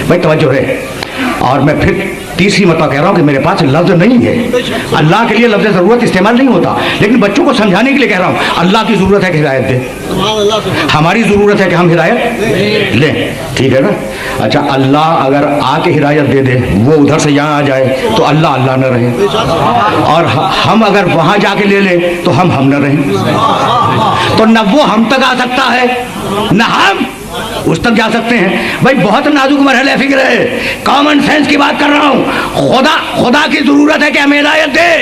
भाई तवज्जो है। और मैं फिर तीसरी मरतबा कह रहा हूँ कि मेरे पास लफ्ज़ नहीं है, अल्लाह के लिए लफ्ज़ ज़रूरत इस्तेमाल नहीं होता, लेकिन बच्चों को समझाने के लिए कह रहा हूँ, अल्लाह की ज़रूरत है कि हिदायत दे, हमारी ज़रूरत है कि हम हिदायत लें, ठीक है ना। अच्छा, अल्लाह अगर आके हिदायत दे दे, वो उधर से यहाँ आ जाए तो अल्लाह अल्लाह न रहे, और हम अगर वहाँ जाके ले लें तो हम न रहें। तो न वो हम तक आ सकता है न हम उस तक जा सकते हैं। भाई बहुत नाजुक मरहले फिक्र है, कॉमन सेंस की बात कर रहा हूँ। खुदा की जरूरत है कि हमें हिदायत दे,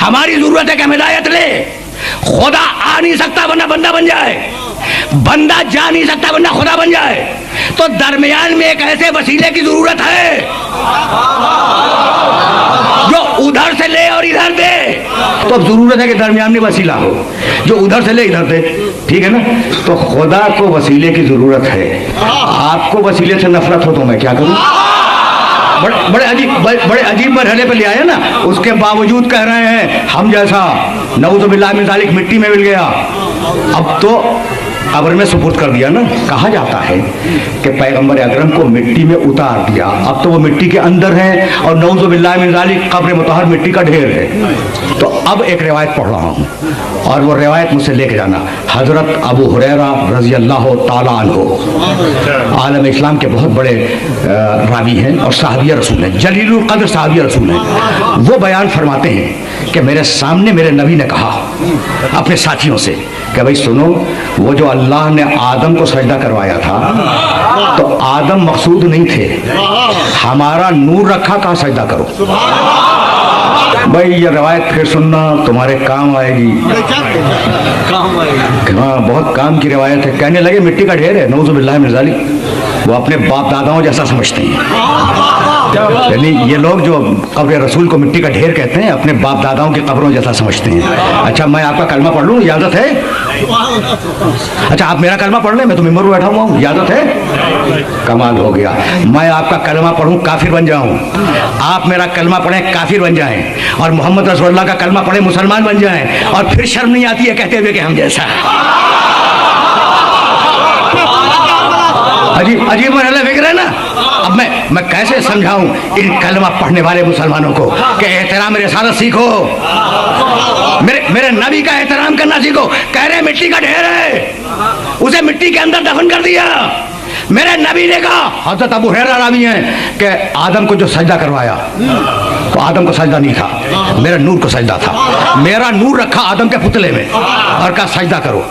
हमारी जरूरत है कि हम हिदायत ले। खुदा आ नहीं सकता वरना बंदा बन जाए, बंदा जा नहीं सकता वरना खुदा बन जाए। तो दरमियान में एक ऐसे वसीले की जरूरत है जो उधर से ले और इधर दे। तो अब जरूरत है कि दरमियान में वसीला हो जो उधर से ले इधर दे, ठीक है ना। तो खुदा को वसीले की जरूरत है। आपको वसीले से नफरत हो तो मैं क्या करूं? बड़े अजीब मरहले पे ले आए ना, उसके बावजूद कह रहे हैं हम जैसा नऊज़ुबिल्लाह मिन ज़ालिक मिट्टी में मिल गया। अब तो कब्र में सुपुर्द कर दिया ना। कहा जाता है कि पैगंबर अकरम को मिट्टी में उतार दिया, अब तो वो मिट्टी के अंदर है और नऊज़ुबिल्लाह मिन ज़ालिक कब्र मुतहर मिट्टी का ढेर है। तो अब एक रिवायत पढ़ रहा हूँ और वो रिवायत मुझसे लेके जाना। हज़रत अबू हुरैरा रज़ी अल्लाह ताला अन्हु आलम इस्लाम के बहुत बड़े रावी हैं और सहाबिया रसूल हैं, जलीलुल क़द्र सहाबिया रसूल हैं। वो बयान फरमाते हैं कि मेरे सामने मेरे नबी ने कहा अपने साथियों से कि भाई सुनो, वो जो अल्लाह ने आदम को सजदा करवाया था तो आदम मकसूद नहीं थे, हमारा नूर रखा, कहा सजदा करो। भाई ये रवायत फिर सुनना, तुम्हारे काम आएगी। हाँ, बहुत काम की रवायत है। कहने लगे मिट्टी का ढेर है, नऊज़ुबिल्लाह मिन ज़ालिक। वो अपने बाप दादाओं जैसा समझते हैं, यानी ये लोग जो कब्र रसूल को मिट्टी का ढेर कहते हैं अपने बाप दादाओं की कब्रों जैसा समझते हैं। अच्छा, मैं आपका कलमा पढ़ लूँ, इजाज़त है? अच्छा, आप मेरा कलमा पढ़ लें, मैं तो मिंबर पर बैठा हुआ हूँ, इजाज़त है? कमाल हो गया। मैं आपका कलमा पढ़ूँ काफिर बन जाऊँ, आप मेरा कलमा पढ़ें काफिर बन जाएं, और मोहम्मद रसूलुल्लाह का कलमा पढ़ें मुसलमान बन जाएं, और फिर शर्म नहीं आती है कहते हुए कि हम जैसा। अजीब मरहला फिक्र है ना। अब मैं कैसे समझाऊं इन कलमा पढ़ने वाले मुसलमानों को कि एहतराम रिसालत सीखो, मेरे नबी का एहतराम करना सीखो। कह रहे मिट्टी का ढेर है, उसे मिट्टी के अंदर दफन कर दिया। मेरे नबी ने कहा, हज़रत अबू हुरैरा रावी हैं, कि आदम को जो सजदा करवाया तो आदम को सजदा नहीं था, मेरे नूर को सजदा था। मेरा नूर रखा आदम के पुतले में और कहा सजदा करो।